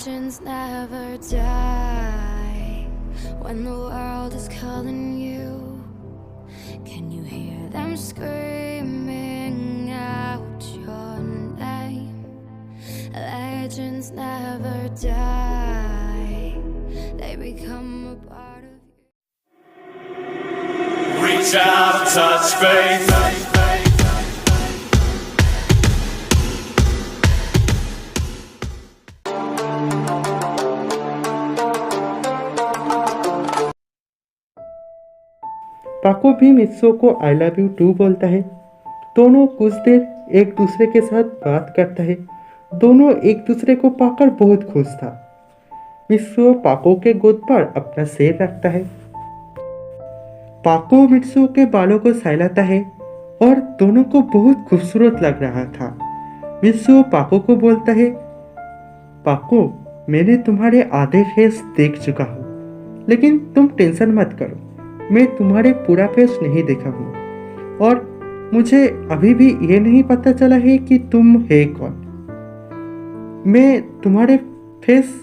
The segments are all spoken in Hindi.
Legends never die when the world is calling you. Can you hear them screaming out your name? Legends never die, they become a part of you. Reach out, touch faith. पाको भी मित्सो को आई लव यू टू बोलता है। दोनों कुछ देर एक दूसरे के साथ बात करता है। दोनों एक दूसरे को पाकर बहुत खुश था। मित्सो पाको के गोद पर अपना सिर रखता है। पाको मित्सो के बालों को सहलाता है और दोनों को बहुत खूबसूरत लग रहा था। मित्सो पाको को बोलता है, पाको मैंने तुम्हारे आधे फेस देख चुका हूँ, लेकिन तुम टेंशन मत करो, मैं तुम्हारे पूरा फेस नहीं देखा हूँ और मुझे अभी भी ये नहीं पता चला है कि तुम है कौन। मैं तुम्हारे फेस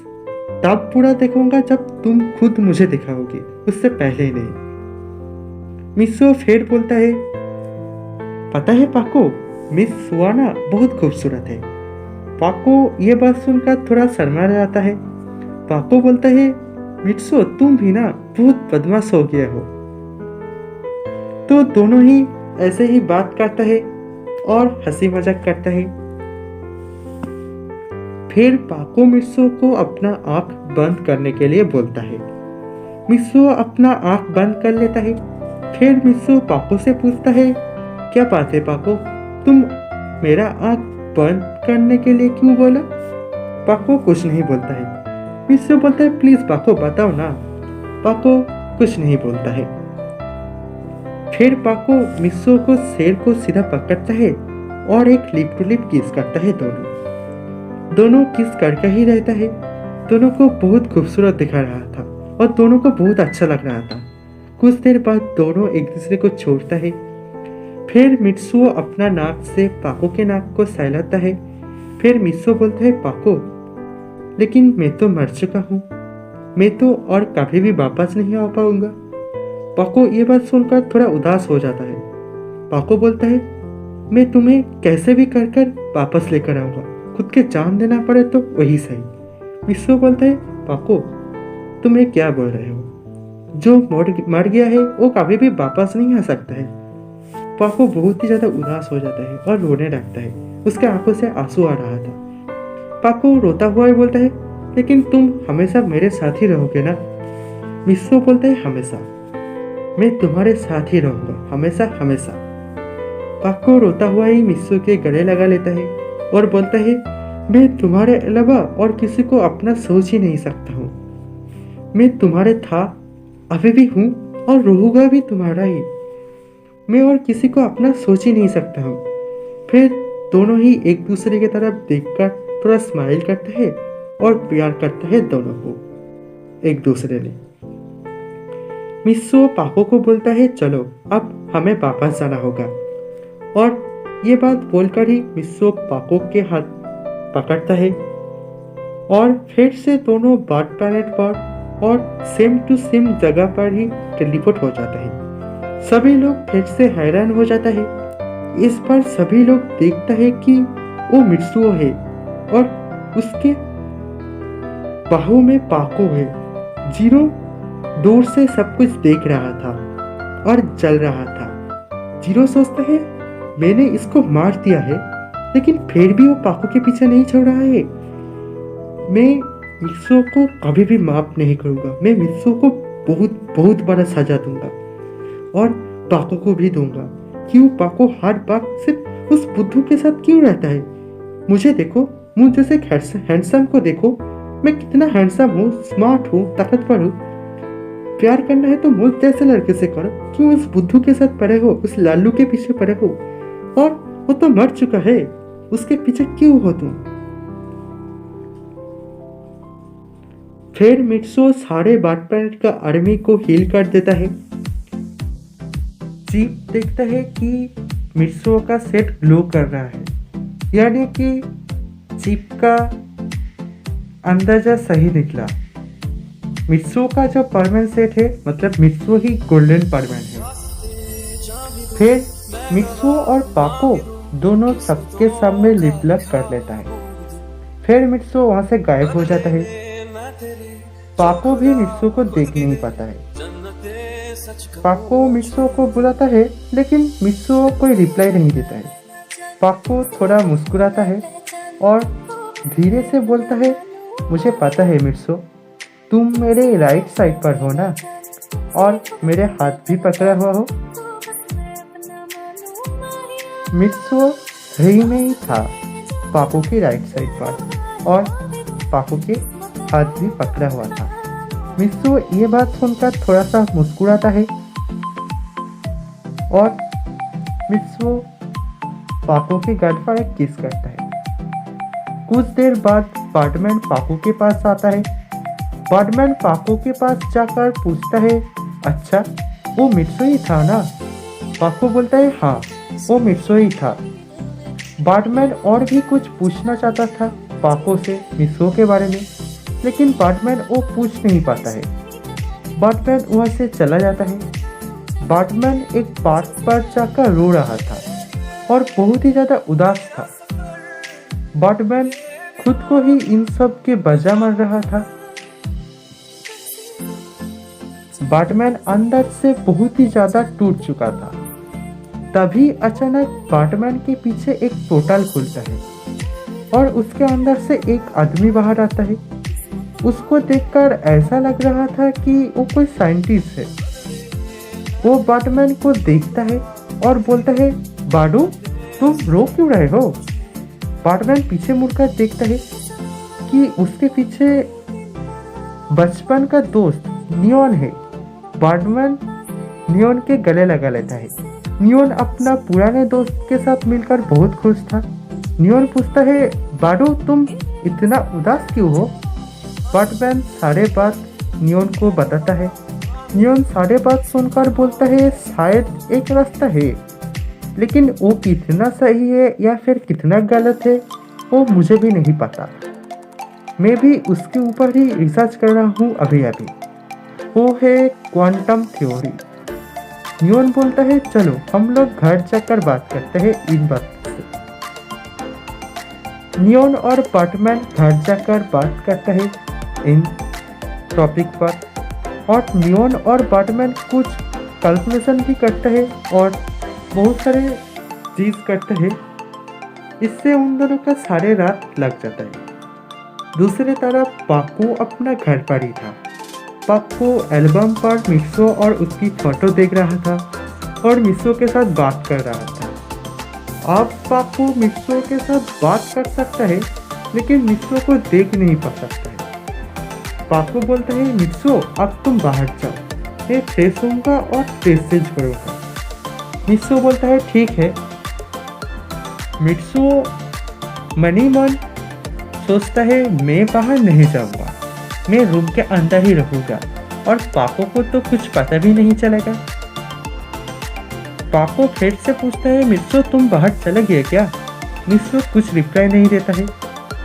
तब पूरा देखूंगा जब तुम खुद मुझे दिखाओगी, उससे पहले नहीं। मित्सो फिर बोलता है, पता है पाको, मिस सुआना बहुत खूबसूरत है। पाको ये बात सुनकर थोड़ा शर्मा जाता है। पाको बोलता है, मित्सो तुम भी ना बहुत बदमाश हो गया हो। तो दोनों ही ऐसे ही बात करता है और हंसी मजाक करता है। फिर पाको मित्सो को अपना आंख बंद करने के लिए बोलता है। मित्सो अपना आंख बंद कर लेता है। फिर मित्सो पाको से पूछता है, क्या बात है पाको, तुम मेरा आंख बंद करने के लिए क्यों बोला? पाको कुछ नहीं बोलता है। मित्सो बोलता है, प्लीज पाको बताओ ना। पाको कुछ नहीं बोलता है। फिर पाको मित्सो को सिर को सीधा पकड़ता है और एक लिप टू लिप किस करता है। दोनों किस करके ही रहता है। दोनों को बहुत खूबसूरत दिखा रहा था और दोनों को बहुत अच्छा लग रहा था। कुछ देर बाद दोनों एक दूसरे को छोड़ता है। फिर मित्सो अपना नाक से पाको के नाक को सहलाता है। फिर मित्सो बोलता है, पाको लेकिन मैं तो मर चुका हूँ, मैं तो और कभी भी वापस नहीं आ पाऊंगा। पाको ये बात सुनकर थोड़ा उदास हो जाता है। पाको बोलता है, मैं तुम्हें कैसे भी कर कर वापस लेकर आऊंगा, खुद के जान देना पड़े तो वही सही। मित्सो बोलता है, पाको तुम ये क्या बोल रहे हो, जो मर गया है वो कभी भी वापस नहीं आ सकता है। पाको बहुत ही ज्यादा उदास हो जाता है और रोने लगता है। उसके आंखों से आंसू आ रहा था। पाको रोता हुआ ही बोलता है, लेकिन तुम हमेशा मेरे साथ ही रहोगे ना? मित्सो बोलता है, हमेशा मैं तुम्हारे साथ ही रहूंगा, हमेशा हमेशा। पाको रोता हुआ ही मित्सो के गले लगा लेता है और बोलता है, मैं तुम्हारे अलावा और किसी को अपना सोच ही नहीं सकता हूँ। मैं तुम्हारे था, अभी भी हूँ और रहूंगा भी तुम्हारा ही। मैं और किसी को अपना सोच ही नहीं सकता हूँ। फिर दोनों ही एक दूसरे की तरफ देखकर थोड़ा स्माइल करते हैं और प्यार करते हैं दोनों को एक दूसरे ने। मित्सो पाको को बोलता है, चलो अब हमें वापस जाना होगा। और ये बात बोलकर ही मित्सो पाको के हाथ पकड़ता है और फिर से दोनों बर्ड प्लैनेट पर और सेम टू सेम जगह पर ही टेलीपोर्ट हो जाता है। सभी लोग फिर से हैरान हो जाता है। इस पर सभी लोग देखता है कि वो मित्सो है और उसके बाहों में पाको है। जीरो दूर से सब कुछ देख रहा था और जल रहा था। जीरो सोचता है, मैंने इसको मार दिया है, लेकिन फिर भी वो पाको के पीछे नहीं छोड़ रहा है। मैं मित्सो को कभी भी माफ नहीं करूंगा। मैं मित्सो को बहुत बहुत बड़ा सजा दूंगा और पाको को भी दूंगा। क्यों पाको हर बार सिर्फ उस बुद्धू के साथ क्यों रहता है? मुझे देखो, मुझ जैसे हैंडसम को देखो, मैं कितना हैंडसम हूँ, स्मार्ट हूँ, ताकतवर हूँ। प्यार करना है तो मुझ जैसे लड़के से करो, क्यों उस बुद्धू के साथ पड़े हो, उस लालू के पीछे पड़े हो? और वो तो मर चुका है, उसके पीछे क्यों हो तुम? फिर मित्सो सारे बर्ड प्लैनेट का आर्मी को हील कर देता है। जीप देखता है कि मित्सो का सेट ग्लो कर रहा है, यानी कि जीप का अंदाजा सही निकला। मित्सुओ का जो परमैन सेट है मतलब मित्सुओ ही गोल्डन परमैन है। फिर मित्सुओ और पाको दोनों सबके सामने लिप लॉक कर लेता है। फिर मित्सुओ वहां से गायब हो जाता है। पाको भी मित्सुओ को देख नहीं पाता है। पाको मित्सुओ को बुलाता है लेकिन मित्सुओ कोई रिप्लाई नहीं देता है। पाको थोड़ा मुस्कुराता है और धीरे से बोलता है, मुझे पता है मित्सुओ, तुम मेरे राइट साइड पर हो ना, और मेरे हाथ भी पकड़ा हुआ हो। मित्सुओ सही में ही था पाको की राइट साइड पर और पाको के हाथ भी पकड़ा हुआ था। मित्सुओ ये बात सुनकर थोड़ा सा मुस्कुराता है और मित्सुओ पाको के गाल पर एक किस करता है। कुछ देर बाद बाटमैन पाको के पास आता है। बाटमैन पाको के पास जाकर पूछता है, अच्छा वो मित्सुओ ही था ना? पाको बोलता है, हाँ वो मित्सुओ ही था। बाटमैन और भी कुछ पूछना चाहता था पाको से मित्सुओ के बारे में, लेकिन बाटमैन वो पूछ नहीं पाता है। बाटमैन वहाँ से चला जाता है। बाटमैन एक पार्क पर जाकर रो रहा था और बहुत ही ज़्यादा उदास था। बाटमैन खुद को ही इन सब के बजा मार रहा था। बाटमैन अंदर से बहुत ही ज़्यादा टूट चुका था। तभी अचानक बाटमैन के पीछे एक पोर्टल खुलता है और उसके अंदर से एक आदमी बाहर आता है। उसको देखकर ऐसा लग रहा था कि वो कोई साइंटिस्ट है। वो बाटमैन को देखता है और बोलता है, बाडू तुम रो क्यों रहे हो? बाटमैन पीछे मुड़कर देखता है कि उसके पीछे बचपन का दोस्त नियॉन है। बाटमैन नियॉन के गले लगा लेता है। नियॉन अपना पुराने दोस्त के साथ मिलकर बहुत खुश था। नियॉन पूछता है, बाडू तुम इतना उदास क्यों हो? बाटमैन सारे बात नियॉन को बताता है। नियॉन सारे बात सुनकर बोलता है, शायद एक रास्ता है, लेकिन वो कितना सही है या फिर कितना गलत है वो मुझे भी नहीं पता। मैं भी उसके ऊपर ही रिसर्च कर रहा हूँ अभी अभी। वो है क्वांटम थ्योरी। नियॉन बोलता है, चलो हम लोग घर जाकर बात करते हैं इन बात से। नियॉन और बाटमैन घर जाकर बात करते हैं इन टॉपिक पर और नियॉन और बाटमैन कुछ कैलकुलेशन भी करते हैं और बहुत सारे चीज़ करते हैं। इससे उन दोनों का सारे रात लग जाता है। दूसरी तरफ पाको अपना घर पर ही था। पाको एल्बम पर मित्सुओ और उसकी फोटो देख रहा था और मित्सुओ के साथ बात कर रहा था। अब पाको मित्सुओ के साथ बात कर सकता है लेकिन मित्सुओ को देख नहीं पा सकता है। पाको बोलता है, मित्सुओ अब तुम बाहर जाओ, मैं फ्रेश होऊंगा और फ्रेश चेंज करूँगा। मित्सुओ बोलता है, ठीक है। मित्सुओ मनी मन सोचता है, मैं बाहर नहीं जाऊँगा, मैं रूम के अंदर ही रहूँगा और पाको को तो कुछ पता भी नहीं चलेगा। पाको फिर से पूछता है, मित्सुओ तुम बाहर चले गए क्या? मित्सुओ कुछ रिप्लाई नहीं देता है।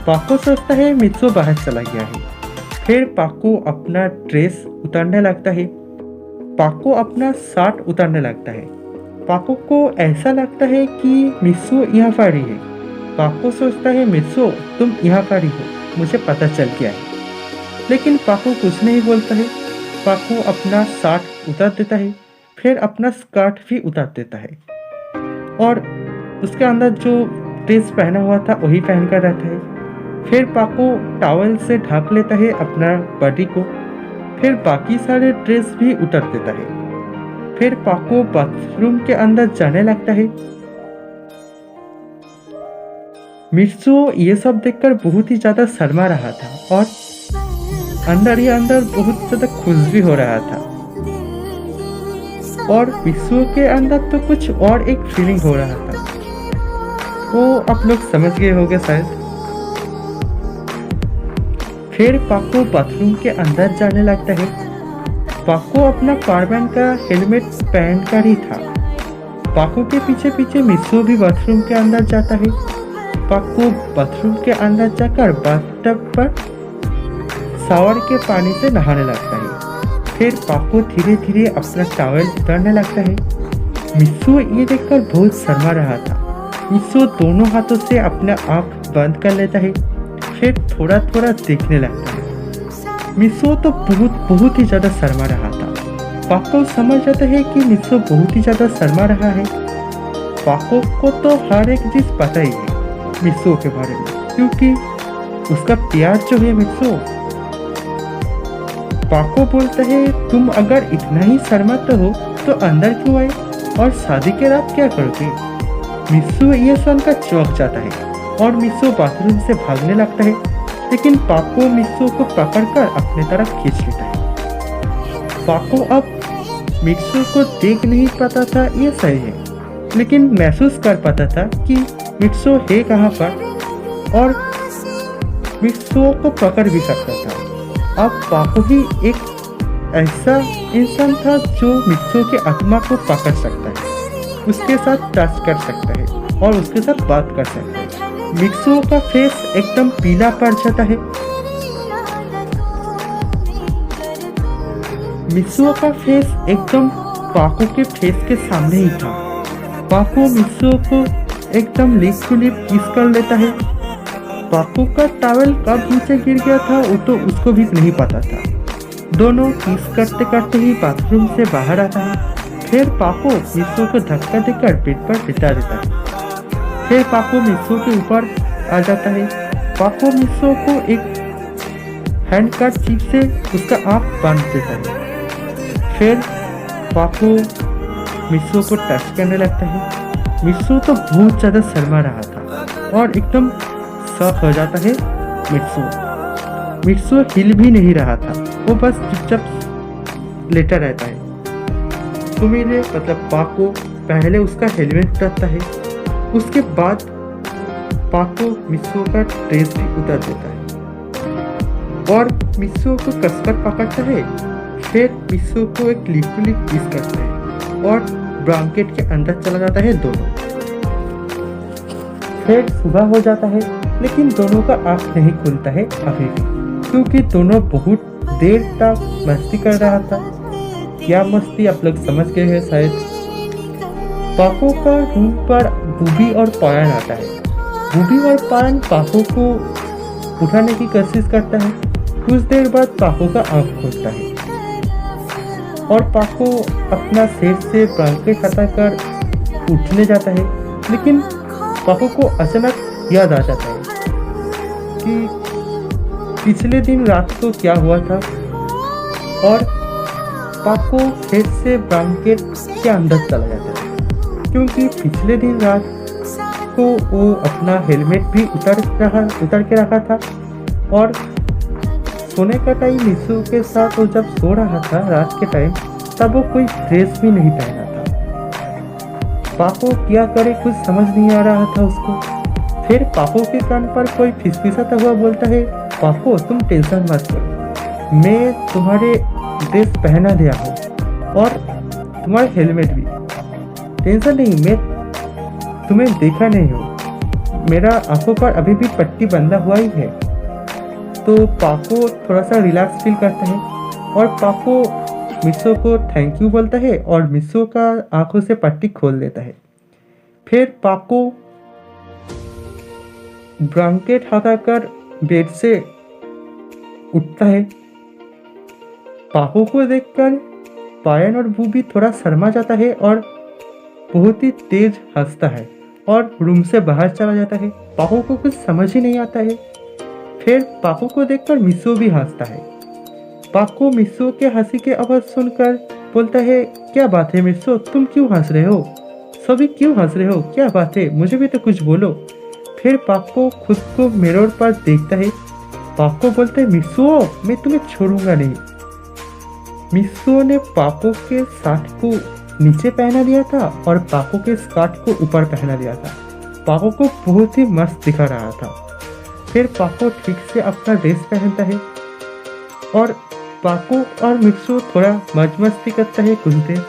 पाको सोचता है मित्सुओ बाहर चला गया है। फिर पाको अपना ड्रेस उतारने लगता है। पाको अपना शर्ट उतारने लगता है। पाको को ऐसा लगता है कि मित्सुओ यहाँ पर ही है। पाको सोचता है, मित्सुओ तुम यहाँ पर ही हो, मुझे पता चल गया है। लेकिन पाको कुछ नहीं बोलता है। पाको अपना शर्ट उतार देता है, फिर अपना स्कर्ट भी उतार देता है और उसके अंदर जो ड्रेस पहना हुआ था वही पहन कर रहता है। फिर पाको टॉवल से ढक लेता है अपना बॉडी को, फिर बाकी सारे ड्रेस भी उतार देता है। फिर पाको बाथरूम के अंदर जाने लगता है। मित्सुओ ये सब देखकर बहुत ही ज्यादा शर्मा रहा था और अंदर ही अंदर बहुत ज्यादा खुश भी हो रहा था और मित्सुओ के अंदर तो कुछ और एक फीलिंग हो रहा था। वो आप लोग समझ गए होंगे शायद। फिर पाको बाथरूम के अंदर जाने लगता है। पाको अपना फायरमैन का हेलमेट पहन कर ही था। पाको के पीछे पीछे मित्सुओ भी बाथरूम के अंदर जाता है। पाको बाथरूम के अंदर जाकर बाथटब पर शावर के पानी से नहाने लगता है। फिर पाको धीरे धीरे अपना टॉवेल उतारने लगता है। मित्सुओ ये देखकर बहुत शर्मा रहा था। मित्सुओ दोनों हाथों से अपना आँख बंद कर लेता है, फिर थोड़ा थोड़ा देखने लगता है। मित्सुओ तो बहुत ही ज़्यादा शर्मा रहा था। पाको समझ जाता है कि मित्सुओ बहुत ही ज़्यादा शर्मा रहा है। पाको को तो हर एक चीज़ पता ही है मित्सुओ के बारे में, क्योंकि उसका प्यार जो है मित्सुओ। पाको बोलता है, तुम अगर इतना ही शर्माते हो तो अंदर क्यों आए और शादी के रात क्या करोगे। मित्सुओ ये सुनकर चौंक जाता है और मित्सुओ बाथरूम से भागने लगता है, लेकिन पाको मित्सुओ को पकड़कर अपने तरफ खींच लेता है। पाको अब मित्सुओ को देख नहीं पाता था, ये सही है, लेकिन महसूस कर पाता था कि मित्सुओ है कहाँ पर और मित्सुओ को पकड़ भी सकता था। अब पाको ही एक ऐसा इंसान था जो मित्सुओ के आत्मा को पकड़ सकता है, उसके साथ टच कर सकता है और उसके साथ बात कर सकता है। मित्सुओ का फेस एकदम पीला पड़ जाता है। मित्सुओ का फेस एकदम पाको के फेस के सामने ही था। पाको मित्सुओ को एकदम लिप टू लिप किस कर लेता है। पाको का टॉवेल कब नीचे गिर गया था वो तो उसको भी नहीं पता था। दोनों किस करते करते ही बाथरूम से बाहर आता है। फिर पाको मित्सुओ को धक्का देकर बेड पर बिठा देता है। फिर पाको मित्सुओ के ऊपर आ जाता है। पाको मित्सुओ को एक हैंड कर्चीफ से उसका आँख बांध देता है। फिर पाको मित्सुओ को टच करने लगता है। मित्सुओ तो बहुत ज़्यादा शर्मा रहा था और एकदम शॉक हो जाता है। मित्सुओ हिल भी नहीं रहा था, वो बस चुपचाप लेटा रहता है। सुमिरे मतलब पाको पहले उसका हेलमेट उतारता है, उसके बाद पाको मित्सुओ का ड्रेस भी उतार देता है और मित्सुओ को कसकर पकड़ता है। फिर मित्सुओ को एक लिप टू लिप किस करता है और ब्लैंकेट के अंदर चला जाता है दोनों। फिर सुबह हो जाता है, लेकिन दोनों का आँख नहीं खुलता है अभी भी, क्योंकि दोनों बहुत देर तक मस्ती कर रहा था। क्या मस्ती आप लोग समझ गए हैं शायद। पाको का रूम पर बूबी और पायन आता है। बूबी और पायन पाको को उठाने की कोशिश करता है। कुछ देर बाद पाको का आँख खुलता है और पाको अपना सेट से ब्लैंकेट हटाकर उठने जाता है, लेकिन पाको को अचानक याद आ जाता है कि पिछले दिन रात को क्या हुआ था और पाको फिर से ब्लैंकेट के अंदर चला जाता है, क्योंकि पिछले दिन रात को वो अपना हेलमेट भी उतार के रखा था और सोने का टाइम मित्सुओ के साथ वो जब सो रहा था रात के टाइम, तब वो कोई ड्रेस भी नहीं पहना था। पाको क्या करे कुछ समझ नहीं आ रहा था उसको। फिर पाको के कान पर कोई फिसफिसाता हुआ बोलता है, पाको तुम टेंशन मत करो, मैं तुम्हारे ड्रेस पहना दिया हूँ और तुम्हारा हेलमेट भी। टेंशन नहीं, मैं तुम्हें देखा नहीं हूँ, मेरा आंखों पर अभी भी पट्टी बंधा हुआ ही है। तो पाको थोड़ा सा रिलैक्स फील करता है और पाको मित्सुओ को थैंक यू बोलता है और मित्सुओ का आंखों से पट्टी खोल देता है। फिर पाको ब्लैंकेट हटाकर बेड से उठता है। पाको को देखकर पायन और बूबी थोड़ा शर्मा जाता है और बहुत ही तेज हंसता है और रूम से बाहर चला जाता है। पाको को कुछ समझ ही नहीं आता है। फिर पाको को देखकर मित्सुओ भी हंसता है। पाको मित्सुओ के हंसी के आवाज सुनकर बोलता है, क्या बात है मित्सुओ, तुम क्यों हंस रहे हो, सभी क्यों हंस रहे हो, क्या बात है, मुझे भी तो कुछ बोलो। फिर पाको खुद को मिरर पर देखता है। पाको बोलता है, मित्सुओ मैं तुम्हें छोड़ूंगा नहीं। मित्सुओ ने पाको के शर्ट को नीचे पहना दिया था और पाको के स्कर्ट को ऊपर पहना दिया था। पाको को बहुत ही मस्त दिखा रहा था। फिर पाको ठीक से अपना ड्रेस पहनता है और पाको और मित्सुओ थोड़ा मौज मस्ती करता है कुछ देर।